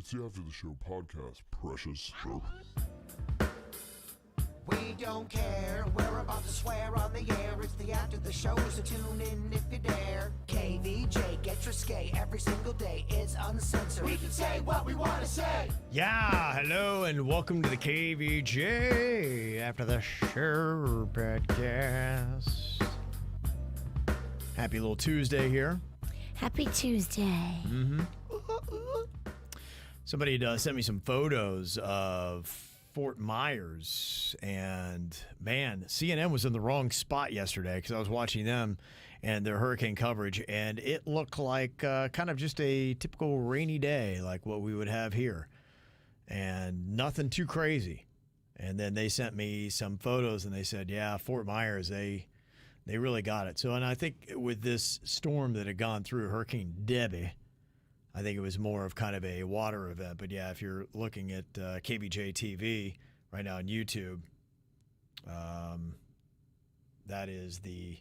It's the After the Show podcast, precious. We don't care, we're about to swear on the air. It's the After the Show, so tune in if you dare. KVJ, get your skate every single day. It's uncensored. We can say what we want to say. Yeah, hello and welcome to the KVJ After the Show podcast. Happy little Tuesday here. Happy Tuesday. Somebody sent me some photos of Fort Myers, and man, CNN was in the wrong spot yesterday because I was watching them and their hurricane coverage, and it looked like kind of just a typical rainy day like what we would have here, and nothing too crazy. And then they sent me some photos, and they said, yeah, Fort Myers, they really got it. So, and I think with this storm that had gone through, Hurricane Debby, I think it was more of kind of a water event. But yeah, if you're looking at KVJ TV right now on YouTube, that is the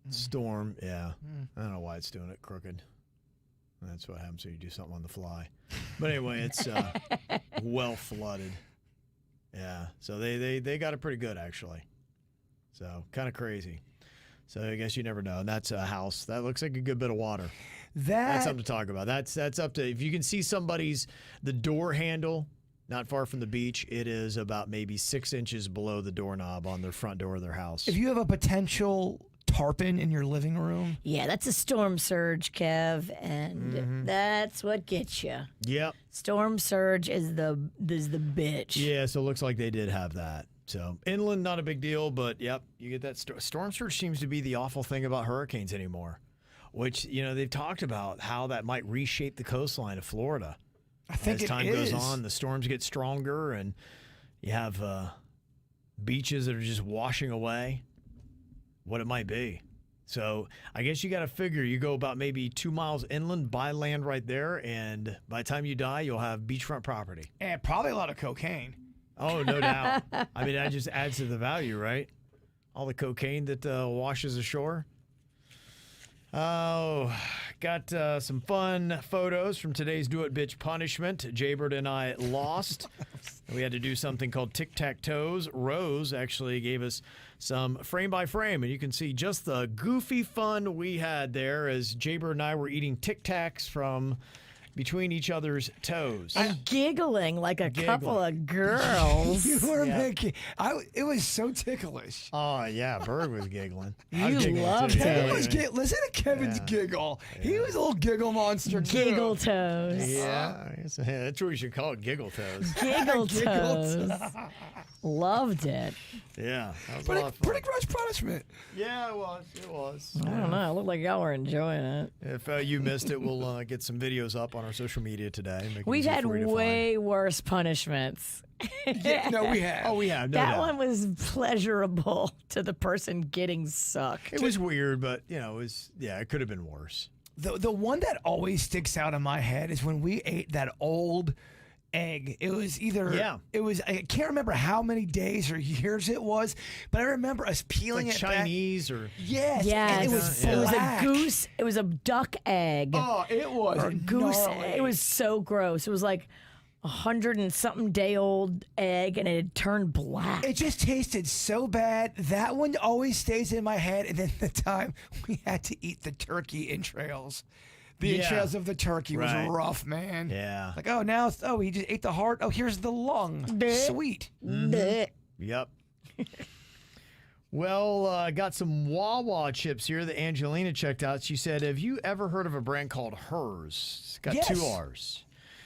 storm. Yeah. I don't know why it's doing it crooked. That's what happens when you do something on the fly. But anyway, it's well flooded. Yeah. So they got it pretty good, actually. So kind of crazy. So I guess you never know. And that's a house. That looks like a good bit of water. That's something to talk about. That's up to, if you can see the door handle not far from the beach, it is about maybe 6 inches below the doorknob on their front door of their house. If you have a potential tarpon in your living room. Yeah, that's a storm surge, Kev, and that's what gets you. Yep. Storm surge is the bitch. Yeah, so it looks like they did have that. So inland, not a big deal, but yep, you get that. Storm surge seems to be the awful thing about hurricanes anymore, which, they've talked about how that might reshape the coastline of Florida. I think as time goes on, the storms get stronger, and you have beaches that are just washing away what it might be. So I guess you got to figure you go about maybe 2 miles inland, buy land right there, and by the time you die, you'll have beachfront property. And probably a lot of cocaine. Oh, no doubt. I mean, that just adds to the value, right? All the cocaine that washes ashore. Oh, got some fun photos from today's Do It Bitch Punishment. Jbird and I lost. We had to do something called tic-tac-toes. Rose actually gave us some frame by frame, and you can see just the goofy fun we had there as Jbird and I were eating tic-tacs from between each other's toes. And giggling like a couple of girls. You were making. It was so ticklish. Oh, yeah, Bird was giggling. You I was giggling loved too. it. Listen to Kevin's giggle. He was a little giggle monster, too. Giggle toes. Yeah, that's what we should call it, giggle toes. Giggle toes. Loved it. Yeah, that was a lot of fun. Pretty gross punishment. Yeah, it was. It was. I don't know. It looked like y'all were enjoying it. If you missed it, we'll get some videos up on our social media today. Make it We've easier had for you to way worse punishments. Yeah, no, we have. Oh, we have. No That doubt. one was pleasurable to the person getting sucked. It was weird, but it could have been worse. The one that always sticks out in my head is when we ate that old egg. It was I can't remember how many days or years it was, but I remember us peeling Like it Chinese back. or Yes, Yes, and it was it was a black. goose. It was a duck egg. Oh, it was or a goose. gnarly. It was so gross. It was like 100 and something day old egg, and it had turned black. It just tasted so bad. That one always stays in my head. And then the time we had to eat the turkey entrails. The entrails of the turkey was rough, man. Yeah. Like, he just ate the heart. Oh, here's the lung. Sweet. Yep. Well, got some Wawa chips here that Angelina checked out. She said, have you ever heard of a brand called Hers? It's got 2 R's.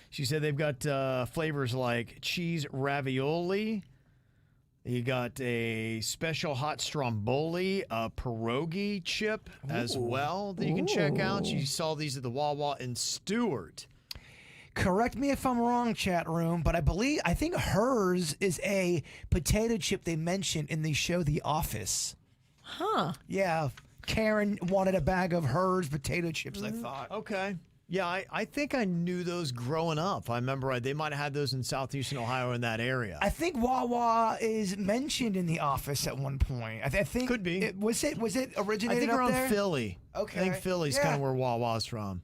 She said they've got flavors like cheese ravioli. You got a special hot stromboli, a pierogi chip as well that you can check out. She saw these at the Wawa in Stewart. Correct me if I'm wrong, chat room, but I think Hers is a potato chip they mentioned in the show The Office. Huh. Yeah. Karen wanted a bag of Hers potato chips, I thought. Okay. Yeah, I think I knew those growing up. I remember they might have had those in southeastern Ohio in that area. I think Wawa is mentioned in The Office at one point. I think could be. Was it originated I think up around there? Philly. Okay. I think Philly's kind of where Wawa's from.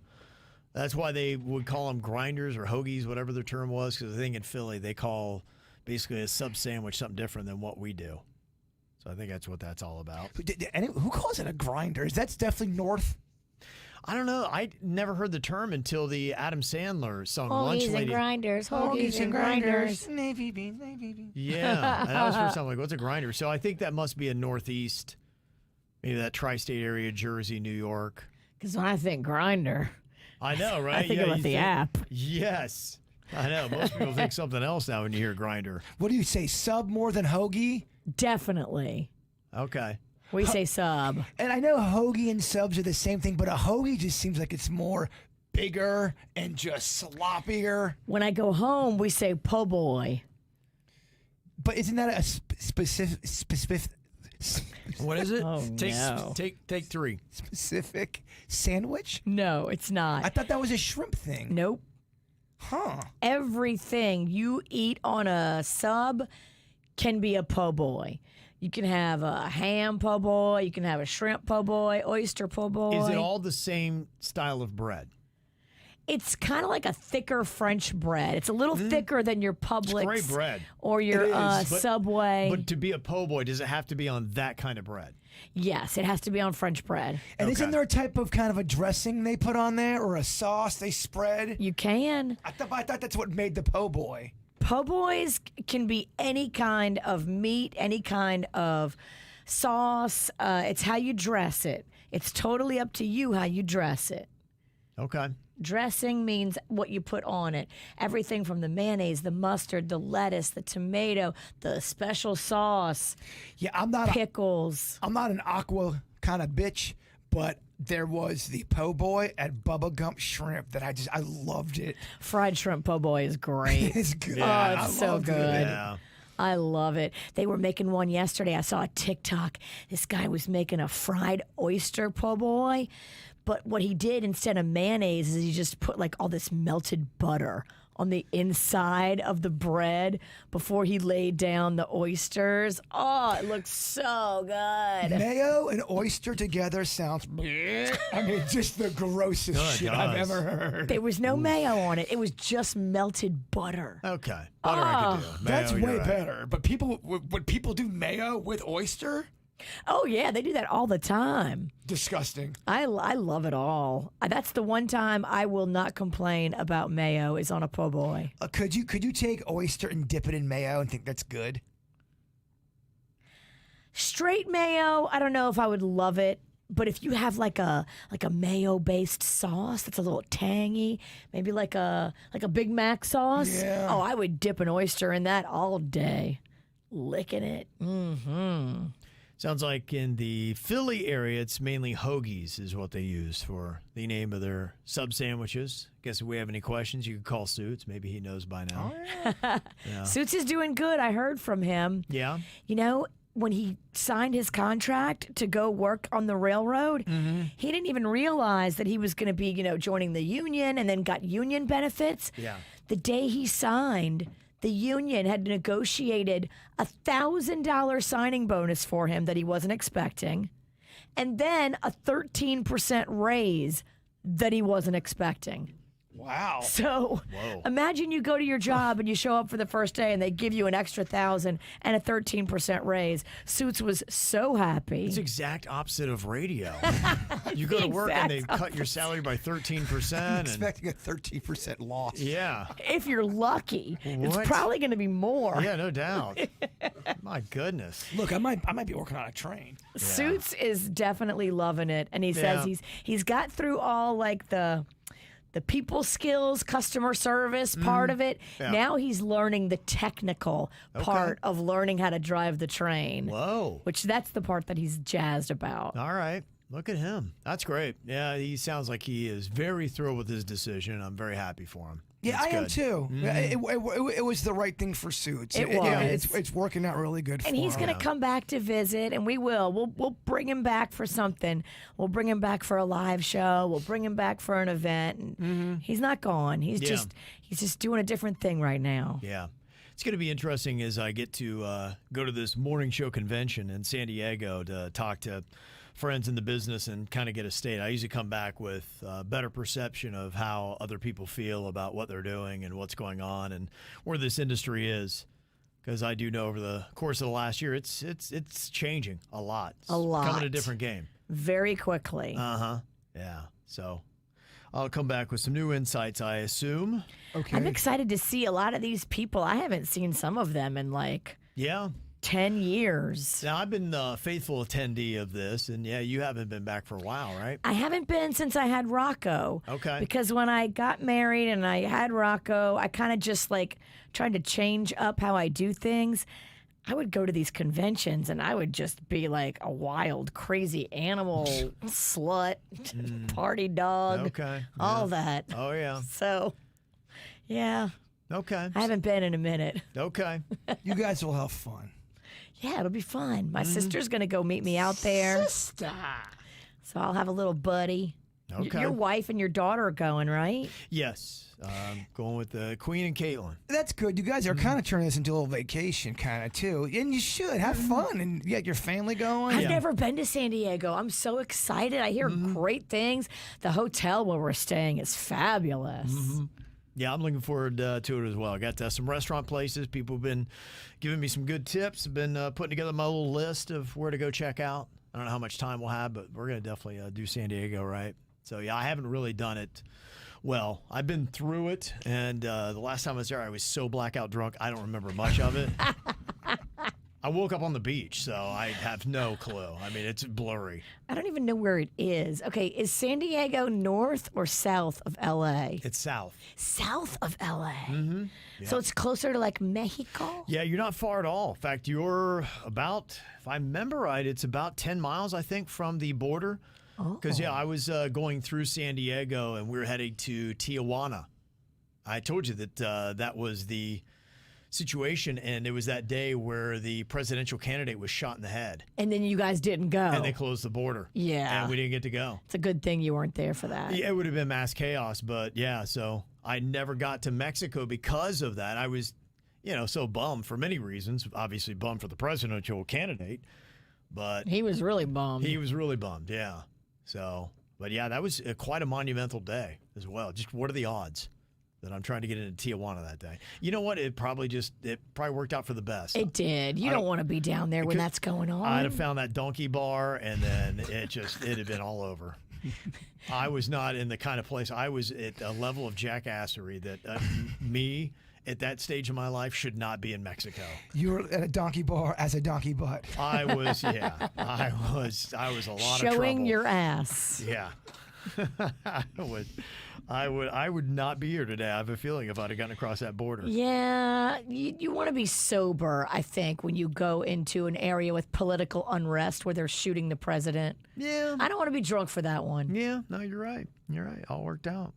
That's why they would call them grinders or hoagies, whatever their term was, because I think in Philly they call basically a sub sandwich something different than what we do. So I think that's what that's all about. Who calls it a grinder? That's definitely North. I don't know. I never heard the term until the Adam Sandler song Lunch Hoagies Lady. and grinders, hoagies and grinders. Navy beans, navy beans. Yeah, and that was first time like, what's a grinder? So I think that must be a Northeast, maybe that tri-state area, Jersey, New York. Because when I think grinder, I know, right? I think about the app. Yes. I know. Most people think something else now when you hear grinder. What do you say? Sub more than hoagie? Definitely. Okay. We say sub. And I know hoagie and subs are the same thing, but a hoagie just seems like it's more bigger and just sloppier. When I go home, we say po' boy. But isn't that a specific What is it? Oh, no. Take three. specific sandwich? No, it's not. I thought that was a shrimp thing. Nope. Huh. Everything you eat on a sub can be a po' boy. You can have a ham po' boy. You can have a shrimp po' boy, oyster po' boy. Is it all the same style of bread? It's kind of like a thicker French bread. It's a little thicker than your Publix great bread. or your It is, but- Subway. But to be a po' boy, does it have to be on that kind of bread? Yes, it has to be on French bread. And Okay. isn't there a type of kind of a dressing they put on there or a sauce they spread? You can. I thought that's what made the po' boy. Po' boys can be any kind of meat, any kind of sauce. It's how you dress it. It's totally up to you how you dress it. Okay. Dressing means what you put on it. Everything from the mayonnaise, the mustard, the lettuce, the tomato, the special sauce, Yeah, I'm not pickles. an aqua kind of bitch, but there was the po' boy at Bubba Gump Shrimp that I loved it. Fried shrimp po' boy is great. It's good. Yeah. Oh, it's so loved it. good. Yeah. I love it. They were making one yesterday. I saw a TikTok. This guy was making a fried oyster po' boy. But what he did instead of mayonnaise is he just put like all this melted butter on the inside of the bread before he laid down the oysters. Oh, it looks so good. Mayo and oyster together sounds. I mean, just the grossest No, it shit I've does. ever heard. There was no mayo on it. It was just melted butter. Okay. Butter I could do. That's Mayo, way you're right. better. But would people do mayo with oyster? Oh, yeah, they do that all the time. Disgusting. I love it all. That's the one time I will not complain about mayo is on a po' boy. Could you take oyster and dip it in mayo and think that's good? Straight mayo, I don't know if I would love it, but if you have like a mayo based sauce that's a little tangy, maybe like a Big Mac sauce. Yeah. Oh, I would dip an oyster in that all day, licking it. Mm-hmm. Sounds like in the Philly area, it's mainly Hoagies is what they use for the name of their sub sandwiches. Guess if we have any questions, you can call Suits. Maybe he knows by now. Suits is doing good. I heard from him. Yeah. You know, when he signed his contract to go work on the railroad, he didn't even realize that he was going to be, joining the union and then got union benefits. Yeah. The day he signed, the union had negotiated a $1,000 signing bonus for him that he wasn't expecting, and then a 13% raise that he wasn't expecting. Wow. So imagine you go to your job and you show up for the first day and they give you an extra $1,000 and a 13% raise. Suits was so happy. It's exact opposite of radio. You go to work and they cut your salary by 13%. And, Expecting a 13% loss. yeah. If you're lucky, What? it's probably going to be more. Yeah, no doubt. My goodness. Look, I might be working on a train. Suits is definitely loving it, and he says Yeah. he's got through all like the people skills, customer service part of it. Yeah. Now he's learning the technical part of learning how to drive the train. Whoa. Which that's the part that he's jazzed about. All right. Look at him. That's great. Yeah, he sounds like he is very thrilled with his decision. I'm very happy for him. Yeah, That's I am good. too. It was the right thing for Suits. It Yeah, was. it's working out really good for And he's him. going to come back to visit, and we will. We'll bring him back for something. We'll bring him back for a live show. We'll bring him back for an event. And he's not gone. He's Yeah. just doing a different thing right now. Yeah. It's going to be interesting as I get to go to this morning show convention in San Diego to talk to friends in the business and kind of get a state. I usually come back with a better perception of how other people feel about what they're doing and what's going on and where this industry is. Because I do know over the course of the last year, it's changing a lot. It's becoming a different game. Very quickly. Yeah. So I'll come back with some new insights, I assume. Okay. I'm excited to see a lot of these people. I haven't seen some of them in like 10 years. Now, I've been a faithful attendee of this, and you haven't been back for a while, right? I haven't been since I had Rocco. Okay. Because when I got married and I had Rocco, I kind of just like tried to change up how I do things. I would go to these conventions and I would just be like a wild, crazy animal slut, party dog, all that. Oh, yeah. So, yeah. Okay. I haven't been in a minute. Okay. You guys will have fun. Yeah, it'll be fun. My sister's going to go meet me out there. Sister. So I'll have a little buddy. Okay. Your wife and your daughter are going, right? Yes. Going with the Queen and Caitlin. That's good. You guys are kind of turning this into a little vacation kind of too. And you should have fun and get your family going. I've never been to San Diego. I'm so excited. I hear great things. The hotel where we're staying is fabulous. Yeah, I'm looking forward to it as well. I got some restaurant places. People have been giving me some good tips. I've been putting together my little list of where to go check out. I don't know how much time we'll have, but we're going to definitely do San Diego, right? So, yeah, I haven't really done it well. I've been through it, and the last time I was there, I was so blackout drunk, I don't remember much of it. I woke up on the beach, so I have no clue. I mean, it's blurry. I don't even know where it is. Okay, is San Diego north or south of L.A.? It's south. South of L.A.? Yeah. So it's closer to like Mexico? Yeah, you're not far at all. In fact, you're about, if I remember right, it's about 10 miles, I think, from the border. Because, I was going through San Diego, and we were heading to Tijuana. I told you that that was the situation, and it was that day where the presidential candidate was shot in the head. And then you guys didn't go. And they closed the border. Yeah. And we didn't get to go. It's a good thing you weren't there for that. Yeah, it would have been mass chaos, but so I never got to Mexico because of that. I was, so bummed for many reasons. Obviously bummed for the presidential candidate, but he was really bummed. He was really bummed, yeah. So, but yeah, that was quite a monumental day as well. Just what are the odds that I'm trying to get into Tijuana that day? You know what? It probably worked out for the best. It did. You don't want to be down there when that's going on. I'd have found that donkey bar, and then it had been all over. I was not in the kind of place. I was at a level of jackassery that me at that stage of my life should not be in Mexico. You were at a donkey bar as a donkey butt. I was, I was a lot of trouble. Showing your ass. Yeah. I would not be here today. I have a feeling if I'd have gotten across that border. Yeah, you want to be sober, I think, when you go into an area with political unrest where they're shooting the president. Yeah. I don't want to be drunk for that one. Yeah, no, you're right. You're right. All worked out.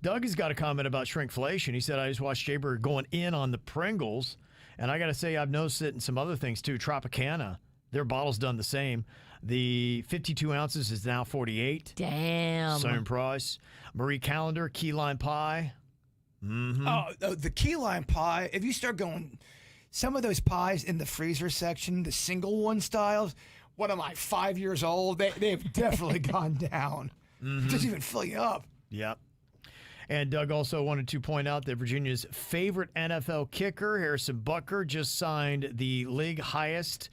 Doug has got a comment about shrinkflation. He said, I just watched Jbird going in on the Pringles, and I got to say, I've noticed it in some other things too. Tropicana, their bottle's done the same. The 52 ounces is now 48. Damn. Same price. Marie Callender, key lime pie. Oh, the key lime pie, if you start going, some of those pies in the freezer section, the single one styles, what am I, 5 years old? They have definitely gone down. It doesn't even fill you up. Yep. And Doug also wanted to point out that Virginia's favorite NFL kicker, Harrison Butker, just signed the league highest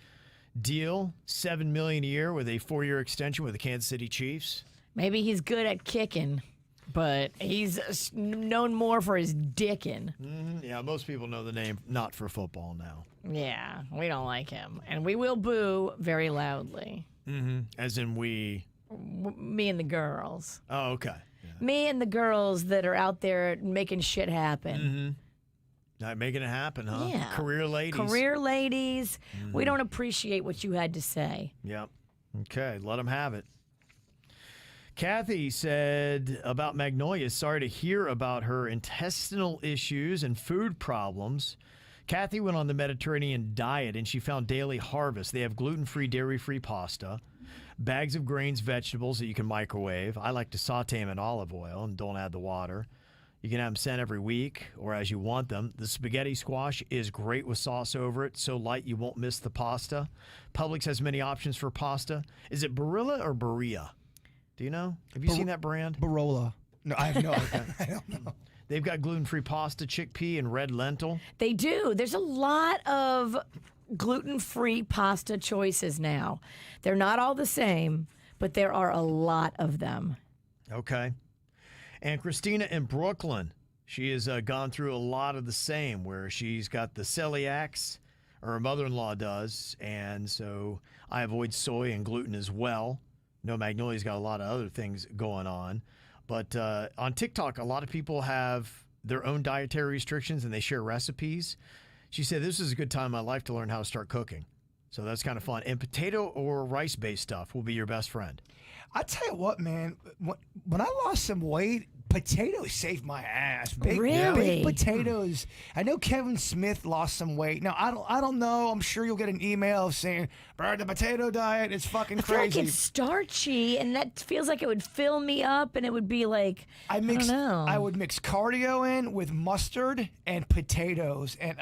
deal, $7 million a year with a 4-year extension with the Kansas City Chiefs. Maybe he's good at kicking, but he's known more for his dicking. Yeah, most people know the name, not for football now. Yeah, we don't like him. And we will boo very loudly. As in we... Me and the girls. Oh, okay. Me and the girls that are out there making shit happen. Not making it happen, huh? Yeah. Career ladies. Career ladies. We don't appreciate what you had to say. Yep. Okay, let them have it. Kathy said about Magnolia, sorry to hear about her intestinal issues and food problems. Kathy went on the Mediterranean diet, and she found Daily Harvest. They have gluten-free, dairy-free pasta, bags of grains, vegetables that you can microwave. I like to saute them in olive oil and don't add the water. You can have them sent every week or as you want them. The spaghetti squash is great with sauce over it. So light you won't miss the pasta. Publix has many options for pasta. Is it Barilla or Berea? Do you know? Have you seen that brand? Barola. No, I have no idea. I don't know. They've got gluten-free pasta, chickpea, and red lentil. They do. There's a lot of gluten-free pasta choices now. They're not all the same, but there are a lot of them. Okay. And Christina in Brooklyn, she has gone through a lot of the same, where she's got the celiacs, or her mother-in-law does, and so I avoid soy and gluten as well. No, Magnolia's got a lot of other things going on. But on TikTok, a lot of people have their own dietary restrictions, and they share recipes. She said, this is a good time in my life to learn how to start cooking. So that's kind of fun. And potato or rice-based stuff will be your best friend. I tell you what, man, when I lost some weight, potatoes saved my ass. Really? Big potatoes. I know Kevin Smith lost some weight. Now, I don't know. I'm sure you'll get an email saying, "Bro, the potato diet is fucking I feel crazy." like it's starchy, and that feels like it would fill me up, and it would be like, I don't know. I would mix cardio in with mustard and potatoes, and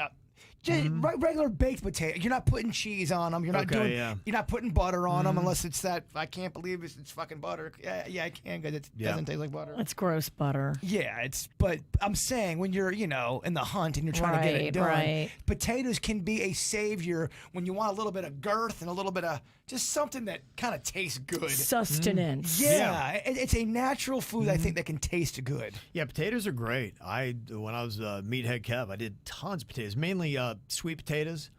just regular baked potato. You're not putting cheese on them. You're not You're not putting butter on them unless it's that. I can't believe it's fucking butter. Yeah, I can because it doesn't taste like butter. It's gross butter. Yeah, but I'm saying when you're in the hunt and you're trying to get it done, potatoes can be a savior when you want a little bit of girth and a little bit of just something that kind of tastes good. Sustenance. Yeah, it's a natural food I think that can taste good. Yeah, potatoes are great. When I was Meathead Kev, I did tons of potatoes, mainly sweet potatoes,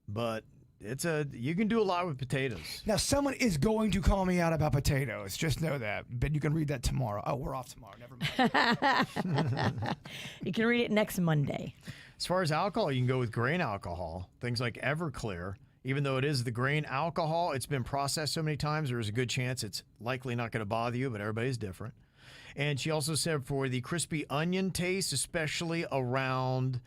but you can do a lot with potatoes. Now, someone is going to call me out about potatoes. Just know that. But you can read that tomorrow. Oh, we're off tomorrow. Never mind. You can read it next Monday. As far as alcohol, you can go with grain alcohol, things like Everclear. Even though it is the grain alcohol, it's been processed so many times, there's a good chance it's likely not going to bother you, but everybody's different. And she also said for the crispy onion taste, especially around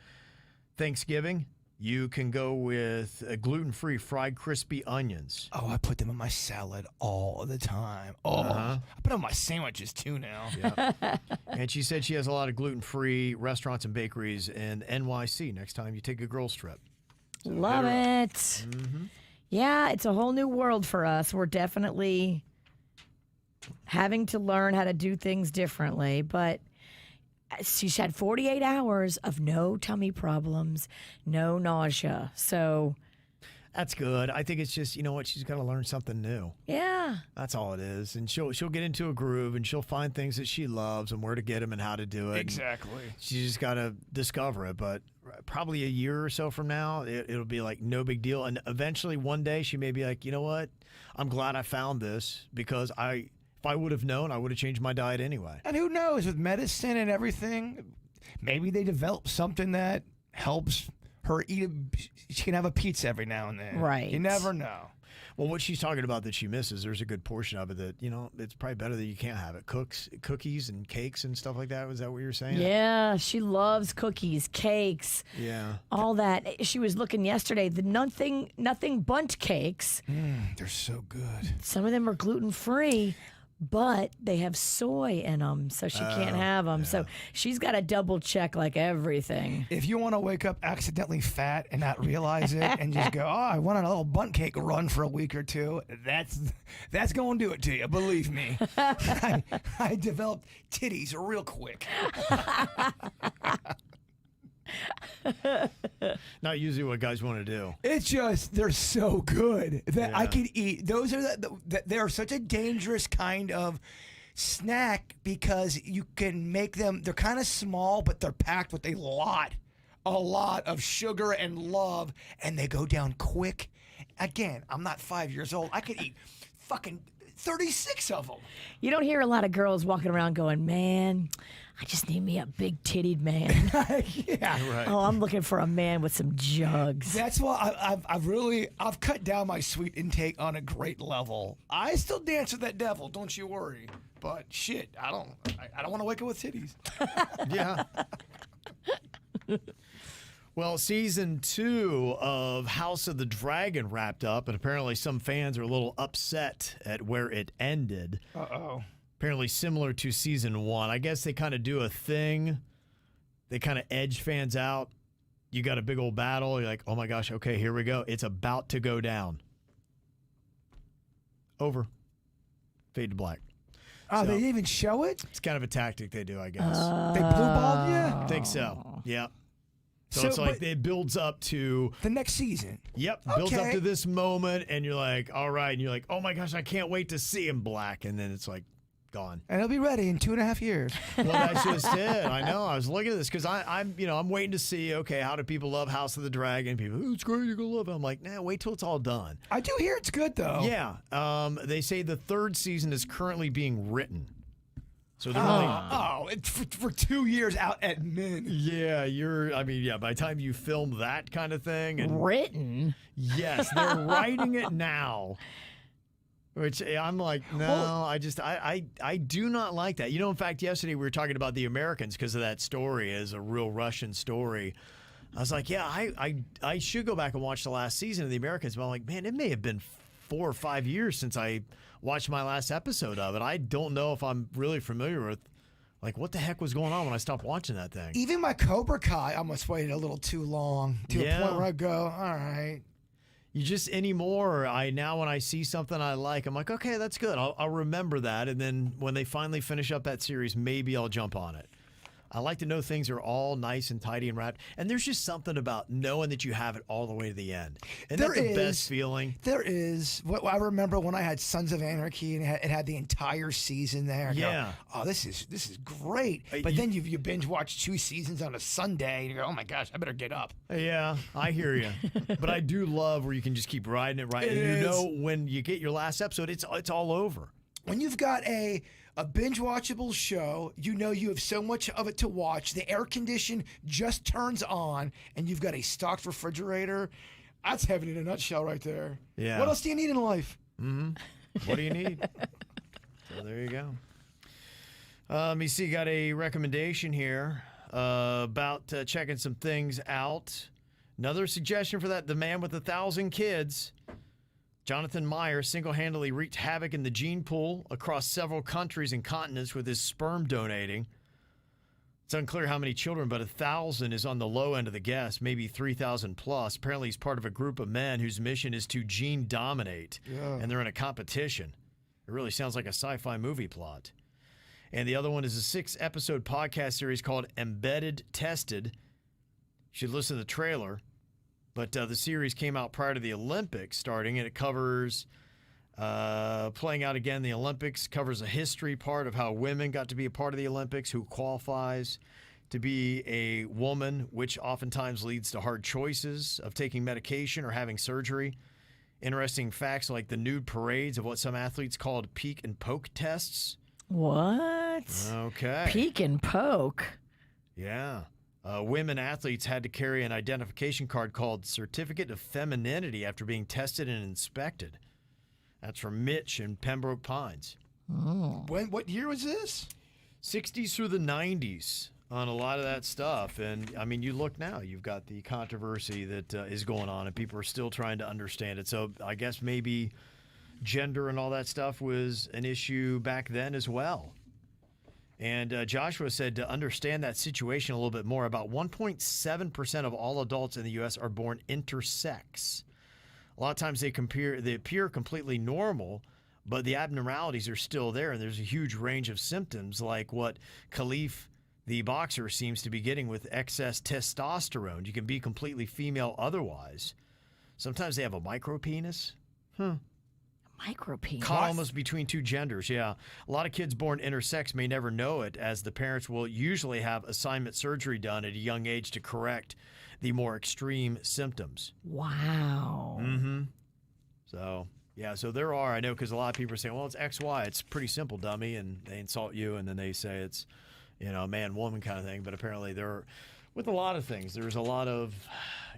Thanksgiving, you can go with gluten-free fried crispy onions. Oh, I put them in my salad all the time. Oh, I put them on my sandwiches too now. Yeah. And she said she has a lot of gluten-free restaurants and bakeries in NYC next time you take a girls trip. So love it. Yeah, it's a whole new world for us. We're definitely having to learn how to do things differently, but she's had 48 hours of no tummy problems, no nausea. So that's good. I think it's just, you know what, she's got to learn something new. Yeah. That's all it is. And she'll get into a groove and she'll find things that she loves and where to get them and how to do it. Exactly. She just got to discover it. But probably a year or so from now, it'll be like no big deal. And eventually one day she may be like, you know what, I'm glad I found this because if I would have known, I would have changed my diet anyway. And who knows, with medicine and everything, maybe they develop something that helps her she can have a pizza every now and then. Right. You never know. Well, what she's talking about that she misses, there's a good portion of it that, it's probably better that you can't have it. Cookies and cakes and stuff like that. Was that what you were saying? Yeah, she loves cookies, cakes. Yeah. All that. She was looking yesterday, the nothing bundt cakes. They're so good. Some of them are gluten-free, but they have soy in them, so she can't have them. Yeah. So she's got to double check like everything. If you want to wake up accidentally fat and not realize it and just go, oh, I went on a little bundt cake run for a week or two, that's going to do it to you, believe me. I developed titties real quick. Not usually what guys want to do. It's just they're so good that I can eat. Those are they're such a dangerous kind of snack because you can make them. They're kind of small, but they're packed with a lot of sugar and love, and they go down quick. Again, I'm not 5 years old. I could eat fucking 36 of them. You don't hear a lot of girls walking around going, man, I just need me a big tittied man. Yeah, right. Oh, I'm looking for a man with some jugs. That's why I've cut down my sweet intake on a great level. I still dance with that devil, don't you worry. But shit, I don't want to wake up with titties. Yeah. Well, season 2 of House of the Dragon wrapped up, and apparently some fans are a little upset at where it ended. Uh-oh. Apparently similar to season 1. I guess they kind of do a thing they kind of edge fans out. You got a big old battle. You're like, oh my gosh, okay, here we go. It's about to go down. Over. Fade to black. Oh, they didn't even show it? It's kind of a tactic they do, I guess. They blue-balled you? I think so. Yeah. So it's like it builds up to the next season. Yep. Builds up to this moment, and you're like, all right. And you're like, oh my gosh, I can't wait to see him black. And then it's like, gone. And it'll be ready in 2.5 years. Well, that's just it. I know. I was looking at this because I'm waiting to see, okay, how do people love House of the Dragon? People, oh, it's great, you're going to love it. I'm like, nah, wait till it's all done. I do hear it's good, though. Yeah. They say the 3rd season is currently being written. So they're it's for 2 years out at min. Yeah, by the time you film that kind of thing. And written? Yes, they're writing it now. Which I'm like, no, I do not like that. In fact, yesterday we were talking about The Americans because of that story as a real Russian story. I was like, yeah, I should go back and watch the last season of The Americans. But I'm like, man, it may have been 4 or 5 years since I watched my last episode of it. I don't know if I'm really familiar with, like, what the heck was going on when I stopped watching that thing. Even my Cobra Kai almost waited a little too long to a point where I go, all right. You just anymore, now when I see something I like, I'm like, okay, that's good. I'll remember that. And then when they finally finish up that series, maybe I'll jump on it. I like to know things are all nice and tidy and wrapped. And there's just something about knowing that you have it all the way to the end. And that's the best feeling. There is. What I remember when I had Sons of Anarchy and it had the entire season there. Yeah. Go, oh, this is great. But then you binge watch 2 seasons on a Sunday and you go, oh my gosh, I better get up. Yeah, I hear you. But I do love where you can just keep riding it right. And when you get your last episode, it's all over. When you've got a binge-watchable show, you have so much of it to watch. The air condition just turns on, and you've got a stocked refrigerator. That's heaven in a nutshell right there. Yeah. What else do you need in life? Mm-hmm. What do you need? So there you go. Let me see. Got a recommendation here about checking some things out. Another suggestion for that: the man with 1,000 kids. Jonathan Meyer single-handedly wreaked havoc in the gene pool across several countries and continents with his sperm donating. It's unclear how many children, but 1,000 is on the low end of the guess, maybe 3,000 plus. Apparently, he's part of a group of men whose mission is to gene dominate, and they're in a competition. It really sounds like a sci-fi movie plot. And the other one is a 6-episode podcast series called Embedded Tested. You should listen to the trailer. But the series came out prior to the Olympics starting, and it covers playing out again the Olympics, covers a history part of how women got to be a part of the Olympics, who qualifies to be a woman, which oftentimes leads to hard choices of taking medication or having surgery. Interesting facts like the nude parades of what some athletes called peek and poke tests. What? Okay. Peek and poke? Yeah. Women athletes had to carry an identification card called Certificate of Femininity after being tested and inspected. That's from Mitch in Pembroke Pines. Oh. What year was this? 60s through the 90s on a lot of that stuff. And, I mean, you look now, you've got the controversy that is going on, and people are still trying to understand it. So I guess maybe gender and all that stuff was an issue back then as well. And Joshua said to understand that situation a little bit more, about 1.7% of all adults in the U.S. are born intersex. A lot of times they appear completely normal, but the abnormalities are still there, and there's a huge range of symptoms like what Khalif, the boxer, seems to be getting with excess testosterone. You can be completely female otherwise. Sometimes they have a micropenis. Micropenis. Caught almost between 2 genders, yeah. A lot of kids born intersex may never know it, as the parents will usually have assignment surgery done at a young age to correct the more extreme symptoms. Wow. Mm-hmm. So, yeah, so there are, I know, because a lot of people are saying, well, it's XY. It's pretty simple, dummy, and they insult you, and then they say it's, man-woman kind of thing. But apparently with a lot of things, there's a lot of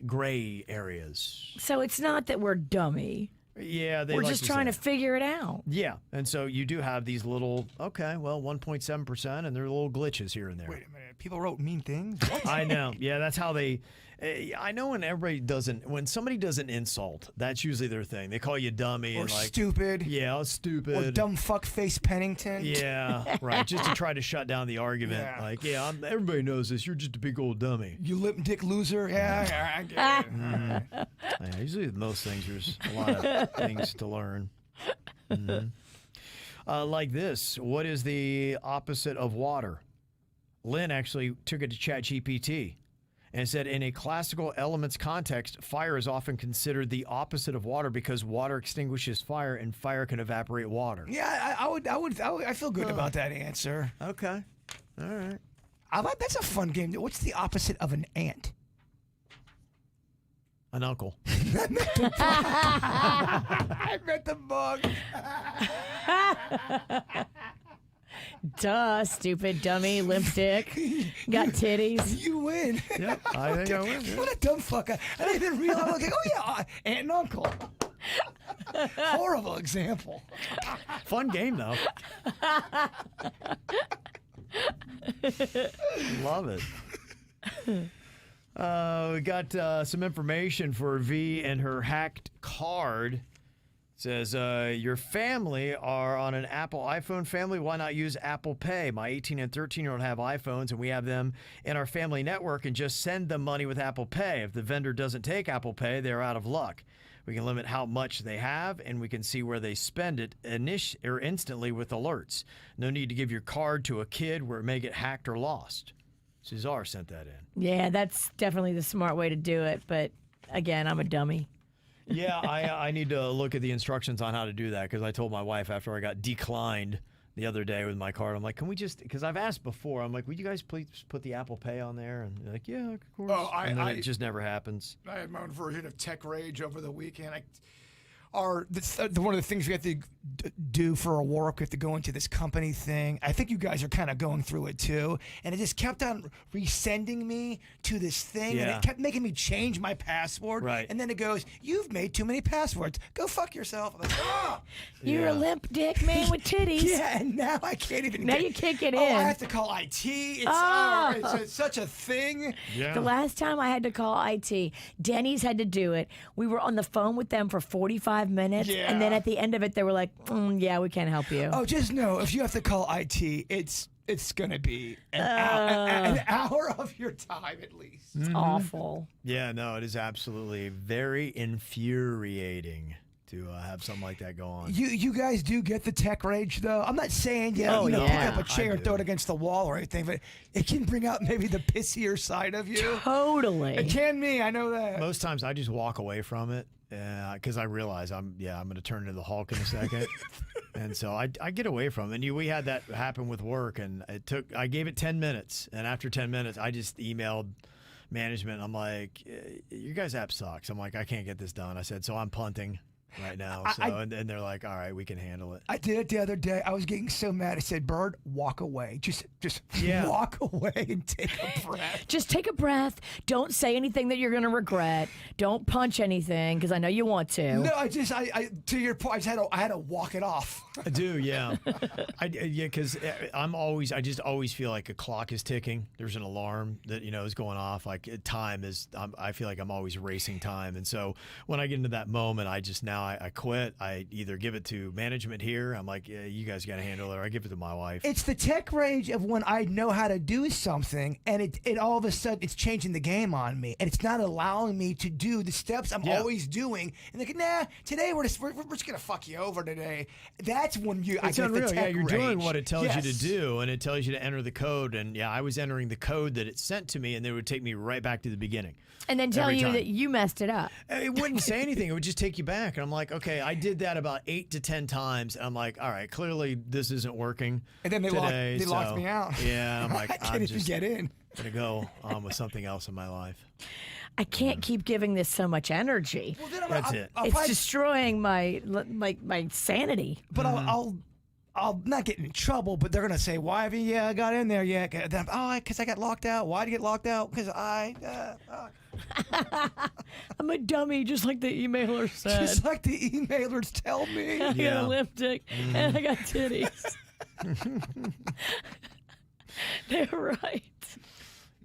gray areas. So it's not that we're dummy. Yeah, we're just trying to figure it out. Yeah, and so you do have these little, 1.7%, and there are little glitches here and there. Wait a minute. People wrote mean things. What? I know. Yeah, that's how they. I know when somebody does an insult, that's usually their thing. They call you dummy Or and like stupid. Yeah, stupid. Or dumb fuckface Pennington. Yeah, right. Just to try to shut down the argument. Yeah. Like, everybody knows this. You're just a big old dummy. You lip dick loser. Yeah, I get it. Yeah, usually with most things, there's a lot of things to learn. Like this. What is the opposite of water? Lynn actually took it to ChatGPT and said, in a classical elements context, fire is often considered the opposite of water because water extinguishes fire and fire can evaporate water. Yeah, I feel good about that answer. Okay. All right. That's a fun game. What's the opposite of an ant? An uncle. I meant the bug. Duh, stupid dummy, limp dick, got titties. You win. Yep, I think I win. Yeah. What a dumb fucker. I didn't even realize. I was like, oh yeah, aunt and uncle. Horrible example. Fun game, though. Love it. We got some information for V and her hacked card. Says, your family are on an Apple iPhone family. Why not use Apple Pay? My 18 and 13-year-old have iPhones, and we have them in our family network and just send them money with Apple Pay. If the vendor doesn't take Apple Pay, they're out of luck. We can limit how much they have, and we can see where they spend it instantly with alerts. No need to give your card to a kid where it may get hacked or lost. Cesar sent that in. Yeah, that's definitely the smart way to do it. But again, I'm a dummy. Yeah, I need to look at the instructions on how to do that because I told my wife after I got declined the other day with my card, I'm like, can we just, because I've asked before, I'm like, would you guys please put the Apple Pay on there? And they're like, yeah, of course. Oh, and then it just never happens. I had my own version of tech rage over the weekend. One of the things we have to do for our work, we have to go into this company thing. I think you guys are kind of going through it too. And it just kept on resending me to this thing. And it kept making me change my password. Right. And then it goes, you've made too many passwords. Go fuck yourself. I'm like, oh! You're a limp dick man with titties. Yeah, and now I can't even Now you can't get Oh, in. I have to call IT. It's such a thing. Yeah. The last time I had to call IT, Denny's had to do it. We were on the phone with them for 45 minutes, and then at the end of it, they were like, yeah, we can't help you. Oh, just know, if you have to call IT, it's going to be an hour of your time at least. It's awful. Yeah, no, it is absolutely very infuriating to have something like that go on. You guys do get the tech rage, though. I'm not saying pick up a chair and throw it against the wall or anything, but it can bring out maybe the pissier side of you. Totally. It can me. I know that. Most times I just walk away from it because I realize I'm going to turn into the Hulk in a second. And so I get away from it. And we had that happen with work, and I gave it 10 minutes. And after 10 minutes, I just emailed management. I'm like, your guys' app sucks. I'm like, I can't get this done. I said, so I'm punting right now. And they're like, all right, we can handle it. I did it the other day. I was getting so mad. I said, Bird, walk away. Just walk away and take a breath. Just take a breath. Don't say anything that you're going to regret. Don't punch anything because I know you want to. No, I to your point, I had to walk it off. I do, yeah. Because I just always feel like a clock is ticking. There's an alarm that, is going off. Like time is, I feel like I'm always racing time. And so when I get into that moment, I quit. I either give it to management here. I'm like, yeah, you guys got to handle it, or I give it to my wife. It's the tech rage of when I know how to do something, and it all of a sudden it's changing the game on me, and it's not allowing me to do the steps I'm always doing. And like, nah, today we're just gonna fuck you over today. That's when it's unreal. Yeah, you're doing what it tells you to do, and it tells you to enter the code. And I was entering the code that it sent to me, and it would take me right back to the beginning. And then tell you that you messed it up. It wouldn't say anything. It would just take you back. And I'm like, okay, I did that about 8 to 10 times. And I'm like, all right, clearly this isn't working. And then they locked me out. Yeah, I'm like, I can't even get in. Gonna go on with something else in my life. I can't keep giving this so much energy. Well, then That's it. It's destroying my sanity. But I'll not get in trouble, but they're going to say, why have you got in there yet? Because I got locked out. Why did you get locked out? Because I'm a dummy, just like the emailer said. Just like the emailers tell me. I got a lip dick and I got titties. Right.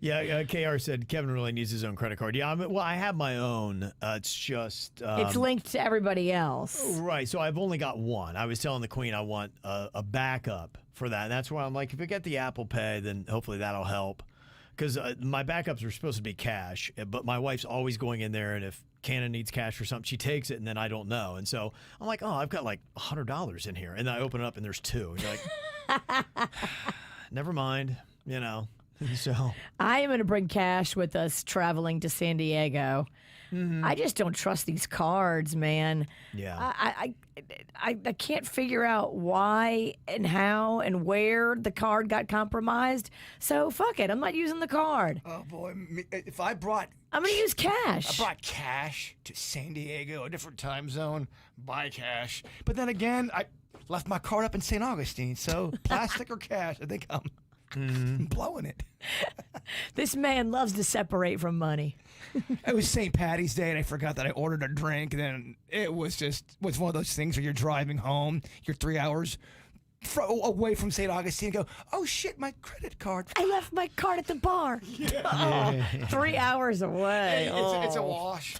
Yeah, KR said Kevin really needs his own credit card. Yeah, I have my own. It's just It's linked to everybody else. right. So I've only got one. I was telling the Queen I want a backup for that. And that's why I'm like, if I get the Apple Pay, then hopefully that'll help. Because my backups are supposed to be cash, but my wife's always going in there, and if Cannon needs cash for something, she takes it, and then I don't know. And so I'm like, oh, I've got like $100 in here, and then I open it up, and there's two. And you're like, never mind, you know. So I am going to bring cash with us traveling to San Diego. I just don't trust these cards, man. Yeah. I can't figure out why and how and where the card got compromised. So fuck it. I'm not using the card. Oh boy, if I brought, I'm going to use cash. I brought cash to San Diego, a different time zone, buy cash. But then again, I left my card up in St. Augustine, so plastic or cash, I think I'm blowing it. This man loves to separate from money. It was St. Patty's Day, and I forgot that I ordered a drink. And then it was one of those things where you're driving home, you're 3 hours away from St. Augustine, and go, oh shit, my credit card. I left my card at the bar. Oh, 3 hours away. It's a wash.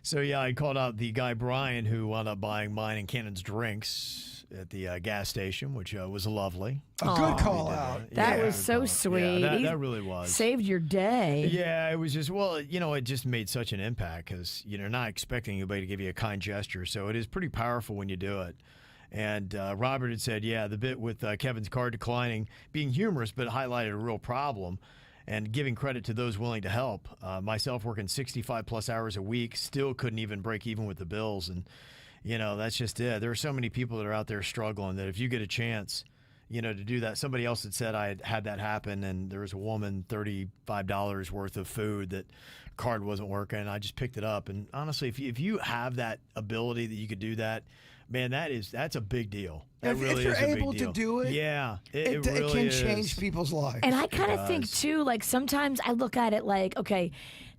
So yeah, I called out the guy Brian who wound up buying mine and Cannon's drinks at the gas station, which was lovely. A good call out. That Yeah, was so sweet. Yeah, He that really was. saved your day. Yeah, it was just, well, you know, it just made such an impact because you're not expecting anybody to give you a kind gesture. So it is pretty powerful when you do it. And Robert had said, yeah, the bit with Kevin's card declining, being humorous, but highlighted a real problem. And giving credit to those willing to help. Myself working 65 plus hours a week, still couldn't even break even with the bills. And, you know, that's just it. There are so many people that are out there struggling that if you get a chance, you know, to do that. Somebody else had said I had that happen, and there was a woman, $35 worth of food that card wasn't working. And I just picked it up. And honestly, if you have that ability that you could do that, man, that's a big deal. That really if you're is a big able deal. to do it, yeah, it really can is. change people's lives. And I kind of think, too, like sometimes I look at it like, okay,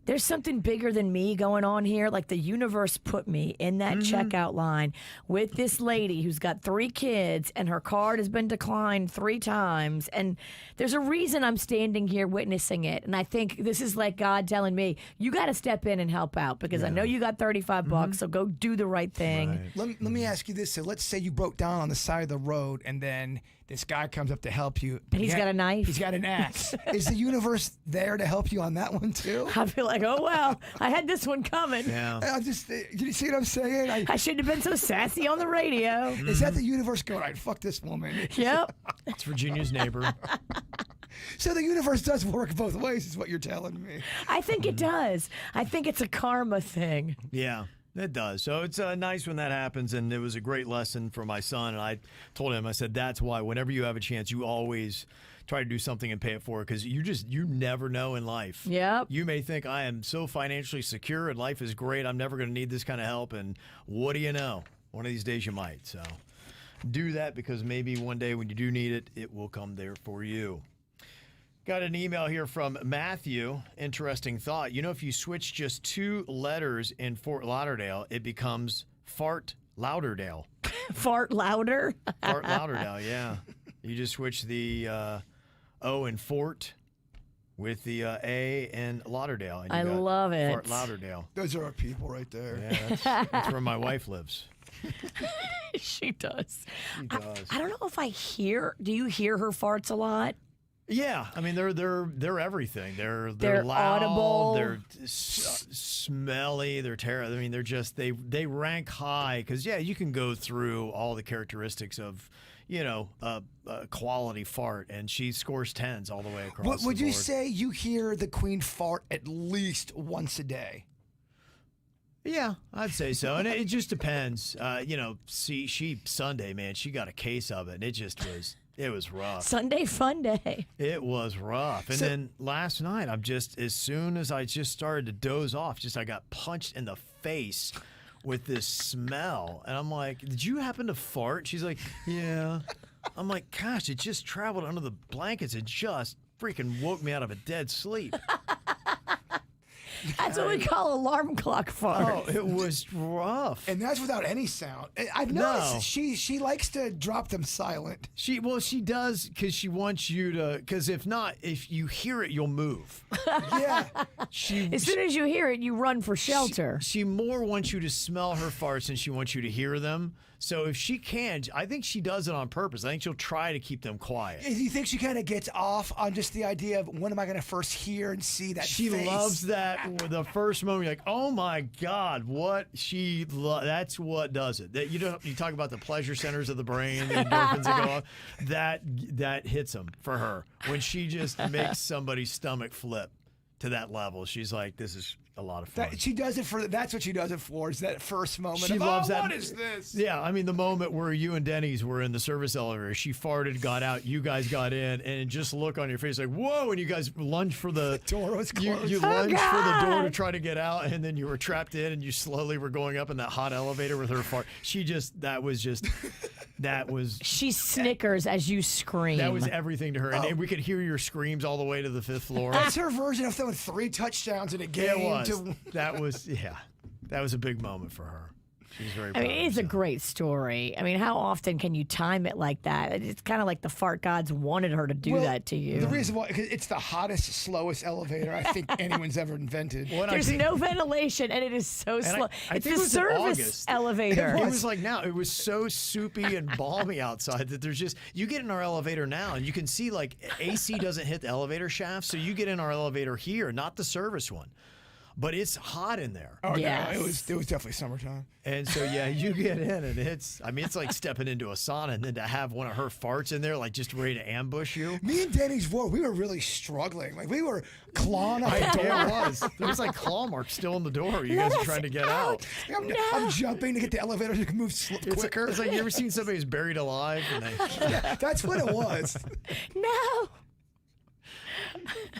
there's something bigger than me going on here. Like the universe put me in that checkout line with this lady who's got 3 kids and her card has been declined 3 times. And there's a reason I'm standing here witnessing it. And I think this is like God telling me, you got to step in and help out because I know you got 35 bucks, so go do the right thing. Right. Let me ask you this. So let's say you broke down on the side of the road and then this guy comes up to help you. And he's got a knife. He's got an axe. Is the universe there to help you on that one too? I feel like, oh, well, I had this one coming. Yeah. You see what I'm saying? I shouldn't have been so sassy on the radio. Is that the universe going, all right, fuck this woman? Yep. It's Virginia's neighbor. So the universe does work both ways, is what you're telling me. I think it does. I think it's a karma thing. Yeah, it does. So it's nice when that happens, and it was a great lesson for my son. And I told him, I said, that's why whenever you have a chance, you always try to do something and pay it forward because you never know in life. Yep. You may think I am so financially secure and life is great, I'm never going to need this kind of help. And what do you know? One of these days you might. So do that because maybe one day when you do need it, it will come there for you. Got an email here from Matthew. Interesting thought. You know, if you switch just 2 letters in Fort Lauderdale, it becomes Fart Lauderdale. Fart louder? Fart Lauderdale, yeah. You just switch the O in Fort with the A in Lauderdale. And you I got love it. Fart Lauderdale. Those are our people right there. Yeah, that's where my wife lives. She does. She does. I don't know if I hear. Do you hear her farts a lot? Yeah, I mean they're everything. They're loud, audible. they're smelly. They're terrible. I mean they're just they rank high because yeah, you can go through all the characteristics of a quality fart, and she scores 10s all the way across. What would the you board. say you hear the Queen fart at least once a day? Yeah, I'd say so, and it just depends. She Sunday, man, she got a case of it, and it was rough. Sunday fun day. It was rough. And then last night, as soon as I just started to doze off, I got punched in the face with this smell. And I'm like, did you happen to fart? She's like, yeah. I'm like, gosh, it just traveled under the blankets and just freaking woke me out of a dead sleep. That's what we call alarm clock farts. Oh, it was rough. And that's without any sound. I've noticed she likes to drop them silent. She does because she wants you to. Because if not, if you hear it, you'll move. Yeah. As soon as you hear it, you run for shelter. She more wants you to smell her farts than she wants you to hear them. So if she can, I think she does it on purpose. I think she'll try to keep them quiet. Do you think she kind of gets off on just the idea of when am I going to first hear and see that She face? loves that. The first moment, you're like, oh my God, what that's what does it. That you talk about the pleasure centers of the brain, the endorphins that go off. That hits them for her when she just makes somebody's stomach flip to that level. She's like, this is a lot of fun. She does it for. That's what she does it for. Is that first moment? She of, loves that. What is this? Yeah, I mean the moment where you and Denny's were in the service elevator. She farted, got out, you guys got in, and just look on your face like, whoa! And you guys lunged for the door was closed. You lunged for the door to try to get out, and then you were trapped in, and you slowly were going up in that hot elevator with her fart. That was. She snickers as you scream. That was everything to her, and we could hear your screams all the way to the 5th floor. That's her version of throwing 3 touchdowns in a game. It was. That was a big moment for her. She's very proud. I mean, it's a great story. I mean, how often can you time it like that? It's kind of like the fart gods wanted her to do that to you. The reason why, because it's the hottest, slowest elevator I think anyone's ever invented. There's no ventilation, and it is so slow. I it's think the it was service elevator. It was like now. It was so soupy and balmy outside that there's just, you get in our elevator now and you can see like AC doesn't hit the elevator shaft, so you get in our elevator here, not the service one. But it's hot in there. Oh, yes. no, it was definitely summertime. And so, you get in and it's like stepping into a sauna, and then to have one of her farts in there, like just ready to ambush you. Me and Denny's we were really struggling. Like we were clawing at the door. It was. There was like claw marks still in the door. You guys are trying to get out. I'm jumping to get the elevator to move quicker. It's like you ever seen somebody who's buried alive? Yeah, that's what it was. No.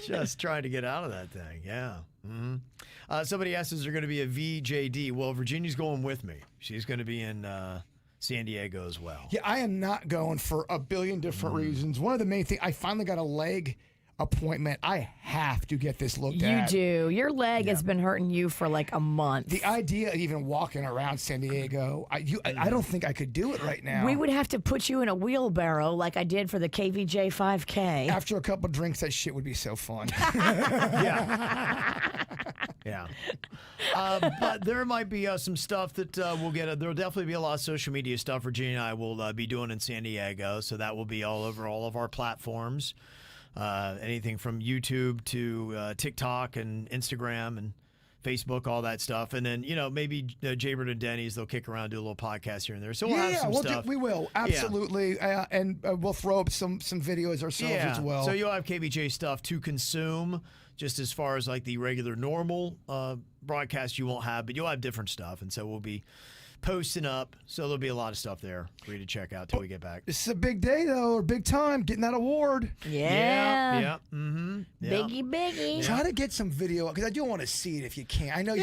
Just trying to get out of that thing. Yeah. Mm-hmm. Somebody asked, is there going to be a VJD? Well, Virginia's going with me. She's going to be in San Diego as well. Yeah, I am not going for a billion different reasons. One of the main things, I finally got a leg appointment. I have to get this looked at. You do. Your leg has been hurting you for like a month. The idea of even walking around San Diego, I don't think I could do it right now. We would have to put you in a wheelbarrow like I did for the KVJ 5K. After a couple drinks, that shit would be so fun. Yeah. But there might be some stuff that we'll get. There'll definitely be a lot of social media stuff Virginia and I will be doing in San Diego. So that will be all over all of our platforms. Anything from YouTube to TikTok and Instagram and Facebook, all that stuff. And then, maybe Jbird and Denny's, they'll kick around, do a little podcast here and there. So we'll have some stuff. We will. Absolutely. Yeah. And we'll throw up some videos ourselves as well. So you'll have KVJ stuff to consume, just as far as like the regular normal broadcast you won't have, but you'll have different stuff. And so we'll be posting up, so there'll be a lot of stuff there for you to check out till we get back. This is a big day, though, or big time, getting that award. Yeah. Yeah. Mm-hmm. Yeah. Biggie. Try to get some video, because I do want to see it if you can. I know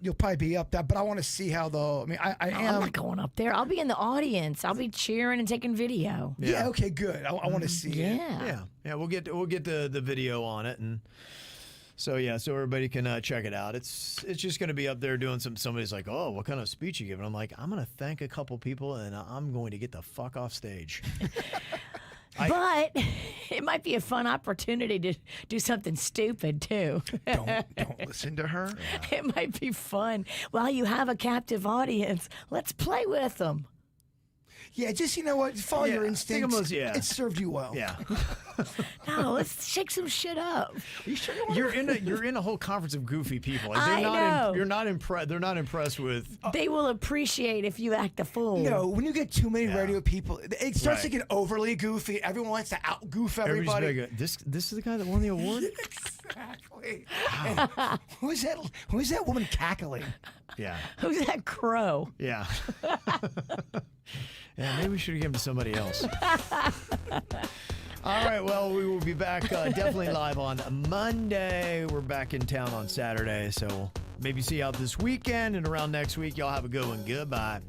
you'll probably be up there, but I want to see how I'm not going up there. I'll be in the audience. I'll be cheering and taking video. Yeah, okay, good. I want to see it. Yeah. We'll get the video on it, and so everybody can check it out. It's just going to be up there doing somebody's like, oh, what kind of speech you giving? I'm like, I'm going to thank a couple people, and I'm going to get the fuck off stage. But it might be a fun opportunity to do something stupid too. Don't listen to her. Yeah. It might be fun. While you have a captive audience, let's play with them. Yeah, just, follow your instincts. Yeah. It served you well. Yeah. No, let's shake some shit up. Are you sure you're in a whole conference of goofy people. And I know. You're not impressed. They're not impressed with. They will appreciate if you act a fool. No, when you get too many radio people, it starts to get overly goofy. Everyone wants to out goof everybody. This is the guy that won the award. Exactly. Who's that woman cackling? Yeah. Who's that crow? Yeah. Yeah, maybe we should have given to somebody else. All right, well, we will be back definitely live on Monday. We're back in town on Saturday, so we'll maybe see you out this weekend and around next week. Y'all have a good one. Goodbye.